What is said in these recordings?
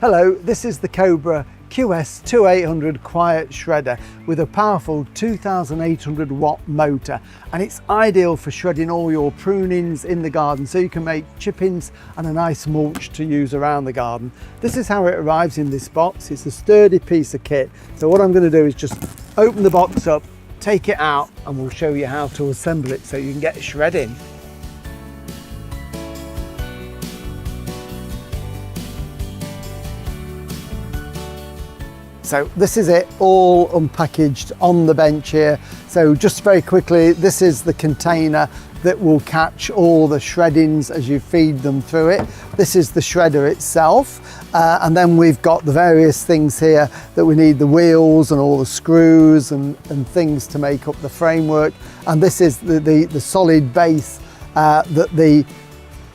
Hello, this is the Cobra QS2800 quiet shredder with a powerful 2800 watt motor, and it's ideal for shredding all your prunings in the garden so you can make chippings and a nice mulch to use around the garden. This is how it arrives in this box. It's a sturdy piece of kit. So what I'm going to do is just open the box up, take it out, and we'll show you how to assemble it so you can get shredding. So this is it, all unpackaged on the bench here. So just very quickly, this is the container that will catch all the shreddings as you feed them through it. This is the shredder itself. And then we've got the various things here that we need, the wheels and all the screws and things to make up the framework. And this is the solid base that the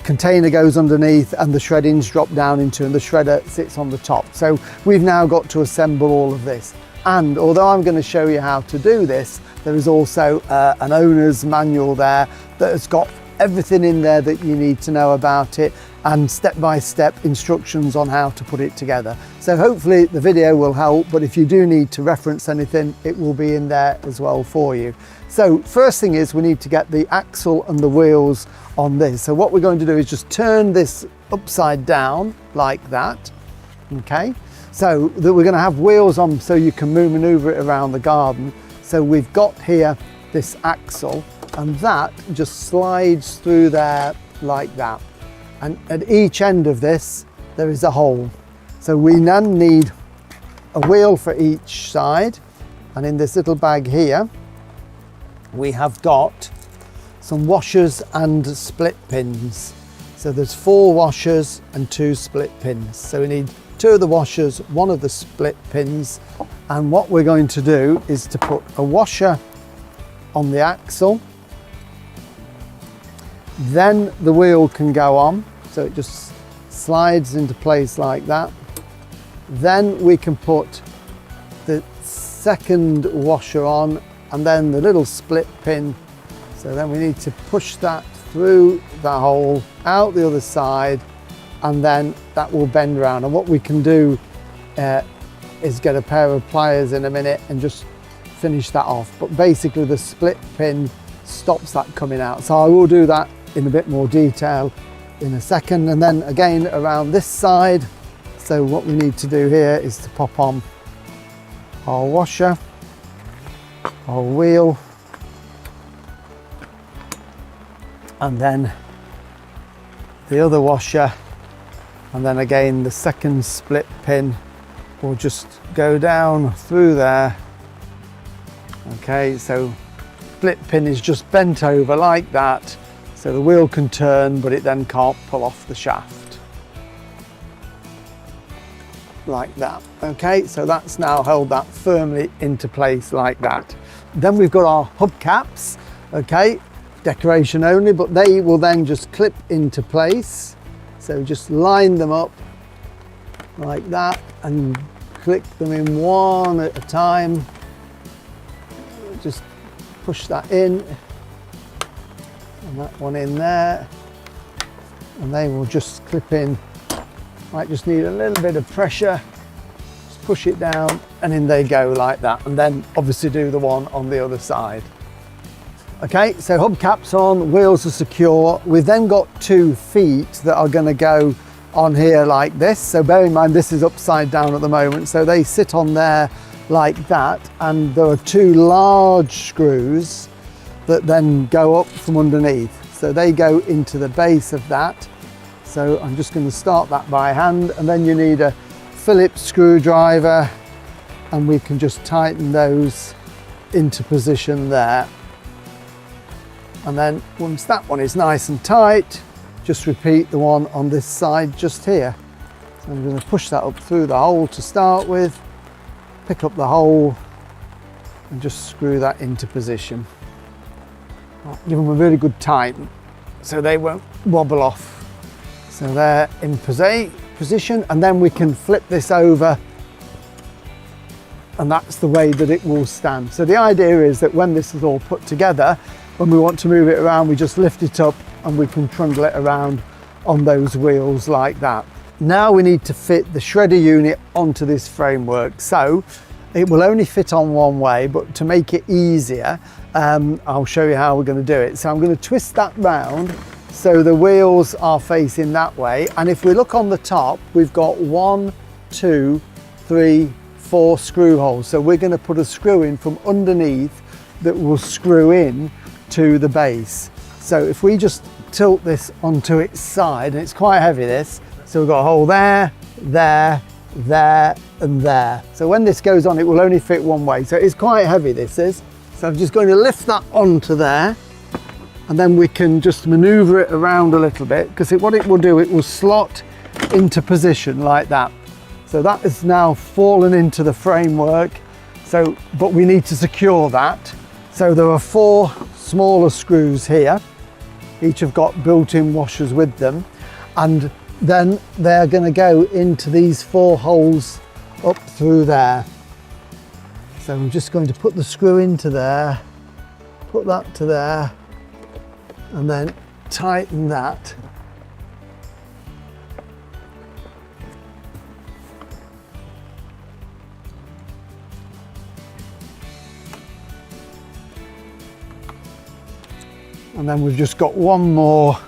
container goes underneath and the shreddings drop down into, and the shredder sits on the top. So we've now got to assemble all of this. And although I'm going to show you how to do this, there is also an owner's manual there that has got everything in there that you need to know about it, and step-by-step instructions on how to put it together. So hopefully the video will help, but if you do need to reference anything, it will be in there as well for you. So first thing is we need to get the axle and the wheels on this. So what we're going to do is just turn this upside down like that, okay? So that we're going to have wheels on so you can maneuver it around the garden. So we've got here this axle, and that just slides through there like that. And at each end of this, there is a hole. So we then need a wheel for each side. And in this little bag here, we have got some washers and split pins. So there's 4 washers and 2 split pins. So we need 2 of the washers, 1 of the split pins. And what we're going to do is to put a washer on the axle. Then the wheel can go on. So it just slides into place like that. Then we can put the second washer on, and then the little split pin. So then we need to push that through the hole, out the other side, and then that will bend around. And what we can do is get a pair of pliers in a minute and just finish that off. But basically the split pin stops that coming out. So I will do that in a bit more detail in a second. And then again around this side. So what we need to do here is to pop on our washer, our wheel, and then the other washer, and then again the second split pin will just go down through there. Okay, so split pin is just bent over like that, so the wheel can turn, but it then can't pull off the shaft. Like that. Okay, so that's now held that firmly into place like that. Then we've got our hubcaps, okay, decoration only, but they will then just clip into place. So just line them up like that and click them in one at a time. Just push that in, and that one in there, and they will just clip in. Might just need a little bit of pressure. Just push it down and in they go like that, and then obviously do the one on the other side. Okay, so hubcaps on, wheels are secure. We've then got 2 feet that are going to go on here like this. So bear in mind this is upside down at the moment, so they sit on there like that, and there are 2 large screws that then go up from underneath. So they go into the base of that. So I'm just going to start that by hand, and then you need a Phillips screwdriver, and we can just tighten those into position there. And then once that one is nice and tight, just repeat the one on this side just here. So I'm going to push that up through the hole to start with, pick up the hole, and just screw that into position. Give them a really good tighten so they won't wobble off. So they're in position, and then we can flip this over, and that's the way that it will stand. So the idea is that when this is all put together, when we want to move it around, we just lift it up and we can trundle it around on those wheels like that. Now we need to fit the shredder unit onto this framework. So it will only fit on one way, but to make it easier, I'll show you how we're going to do it. So I'm going to twist that round so the wheels are facing that way. And if we look on the top, we've got 1, 2, 3, 4 screw holes. So we're going to put a screw in from underneath that will screw in to the base. So if we just tilt this onto its side, and it's quite heavy this, so we've got a hole there, there, there and there. So when this goes on, it will only fit one way. So it's quite heavy, this is. So I'm just going to lift that onto there, and then we can just maneuver it around a little bit, because what it will do, it will slot into position like that. So that is now fallen into the framework. So, but we need to secure that. So there are 4 smaller screws here. Each have got built-in washers with them. And then they're going to go into these 4 holes up through there. So I'm just going to put the screw into there, put that to there, and then tighten that. And then we've just got one more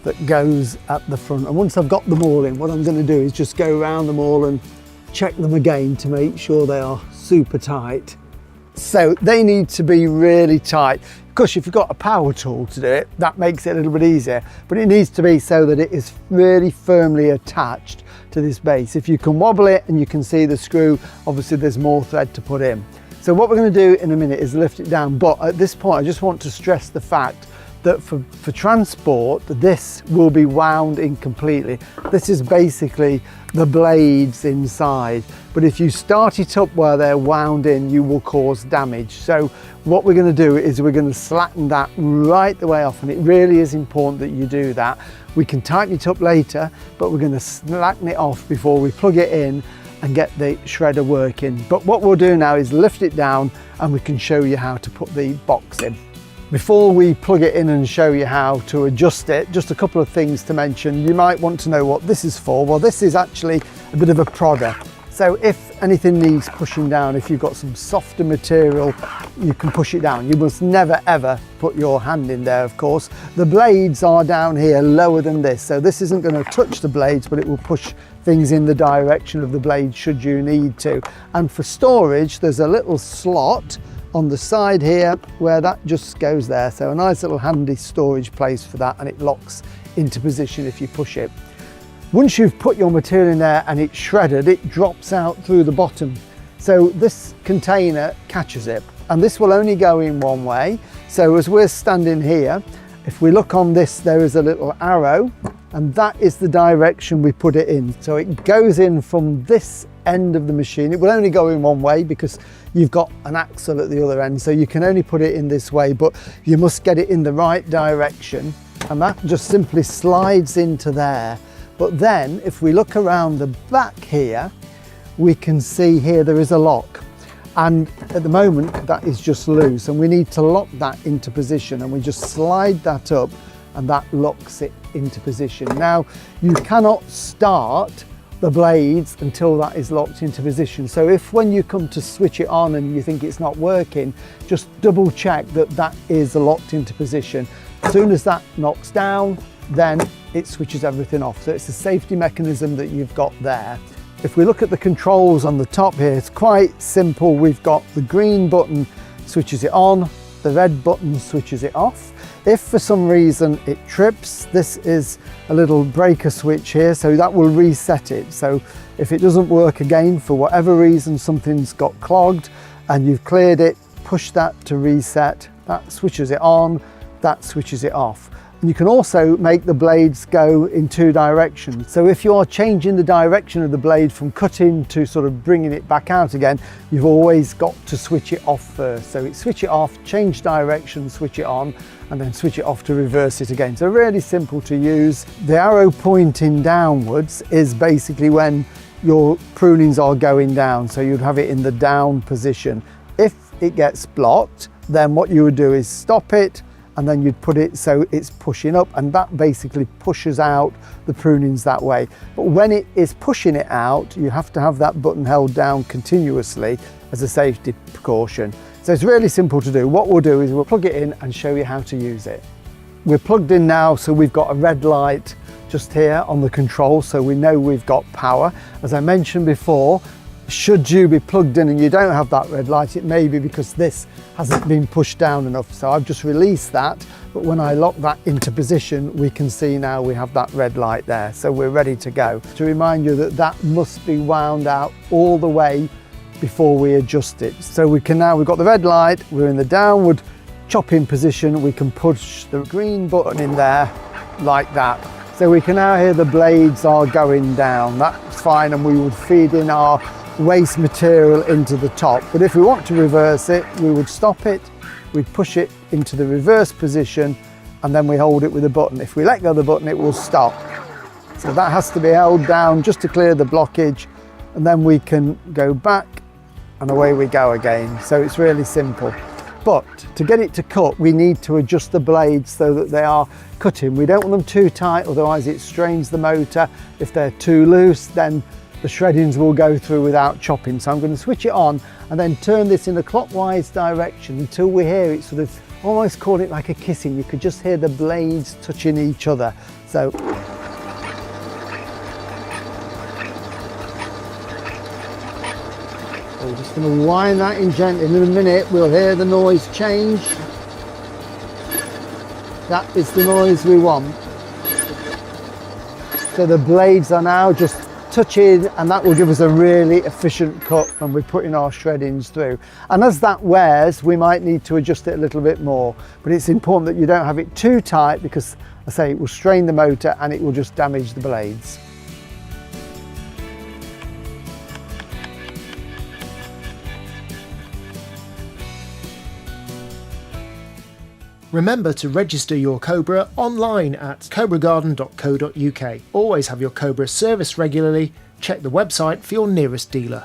that goes at the front. And once I've got them all in, what I'm going to do is just go around them all and check them again to make sure they are super tight. So they need to be really tight. Of course, if you've got a power tool to do it, that makes it a little bit easier, but it needs to be so that it is really firmly attached to this base. If you can wobble it and you can see the screw, obviously there's more thread to put in. So what we're going to do in a minute is lift it down, but at this point I just want to stress the fact that for transport, this will be wound in completely. This is basically the blades inside, but if you start it up where they're wound in, you will cause damage. So what we're going to do is we're going to slacken that right the way off, and it really is important that you do that. We can tighten it up later, but we're going to slacken it off before we plug it in and get the shredder working. But what we'll do now is lift it down and we can show you how to put the box in. Before we plug it in and show you how to adjust it, just a couple of things to mention. You might want to know what this is for. Well, this is actually a bit of a prodder. So if anything needs pushing down, if you've got some softer material, you can push it down. You must never ever put your hand in there, of course. The blades are down here lower than this, so this isn't going to touch the blades, but it will push things in the direction of the blade should you need to. And for storage, there's a little slot on the side here where that just goes there. So a nice little handy storage place for that, and it locks into position if you push it. Once you've put your material in there and it's shredded, it drops out through the bottom. So this container catches it, and this will only go in one way. So as we're standing here, if we look on this, there is a little arrow, and that is the direction we put it in. So it goes in from this end of the machine. It will only go in one way because you've got an axle at the other end, so you can only put it in this way, but you must get it in the right direction, and that just simply slides into there. But then if we look around the back here, we can see here there is a lock, and at the moment that is just loose, and we need to lock that into position, and we just slide that up and that locks it into position. Now you cannot start the blades until that is locked into position. So if when you come to switch it on and you think it's not working, just double check that that is locked into position. As soon as that knocks down, then it switches everything off. So it's a safety mechanism that you've got there. If we look at the controls on the top here, it's quite simple. We've got the green button switches it on, the red button switches it off. If for some reason it trips, this is a little breaker switch here, so that will reset it. So if it doesn't work again for whatever reason, something's got clogged and you've cleared it, push that to reset, that switches it on, that switches it off. And you can also make the blades go in 2 directions. So if you're changing the direction of the blade from cutting to sort of bringing it back out again, you've always got to switch it off first. So it's switch it off, change direction, switch it on, and then switch it off to reverse it again. So really simple to use. The arrow pointing downwards is basically when your prunings are going down. So you'd have it in the down position. If it gets blocked, then what you would do is stop it and then you'd put it so it's pushing up, and that basically pushes out the prunings that way. But when it is pushing it out, you have to have that button held down continuously as a safety precaution. So it's really simple to do. What we'll do is we'll plug it in and show you how to use it. We're plugged in now, so we've got a red light just here on the control, so we know we've got power. As I mentioned before, should you be plugged in and you don't have that red light, it may be because this hasn't been pushed down enough. So I've just released that, but when I lock that into position, we can see now we have that red light there. So we're ready to go. To remind you that that must be wound out all the way before we adjust it. So we can now, we've got the red light, we're in the downward chopping position, we can push the green button in there like that. So we can now hear the blades are going down. That's fine, and we would feed in our waste material into the top. But if we want to reverse it, we would stop it, we'd push it into the reverse position, and then we hold it with a button. If we let go of the button, it will stop. So that has to be held down just to clear the blockage, and then we can go back and away we go again. So it's really simple. But to get it to cut, we need to adjust the blades so that they are cutting. We don't want them too tight, otherwise it strains the motor. If they're too loose, then the shreddings will go through without chopping. So I'm going to switch it on and then turn this in a clockwise direction until we hear it sort of, almost call it like a kissing. You could just hear the blades touching each other. So we're just going to wind that in gently. In a minute we'll hear the noise change. That is the noise we want. So the blades are now just touching, and that will give us a really efficient cut when we're putting our shreddings through. And as that wears, we might need to adjust it a little bit more, but it's important that you don't have it too tight, because I say it will strain the motor and it will just damage the blades. Remember to register your Cobra online at cobragarden.co.uk. Always have your Cobra serviced regularly. Check the website for your nearest dealer.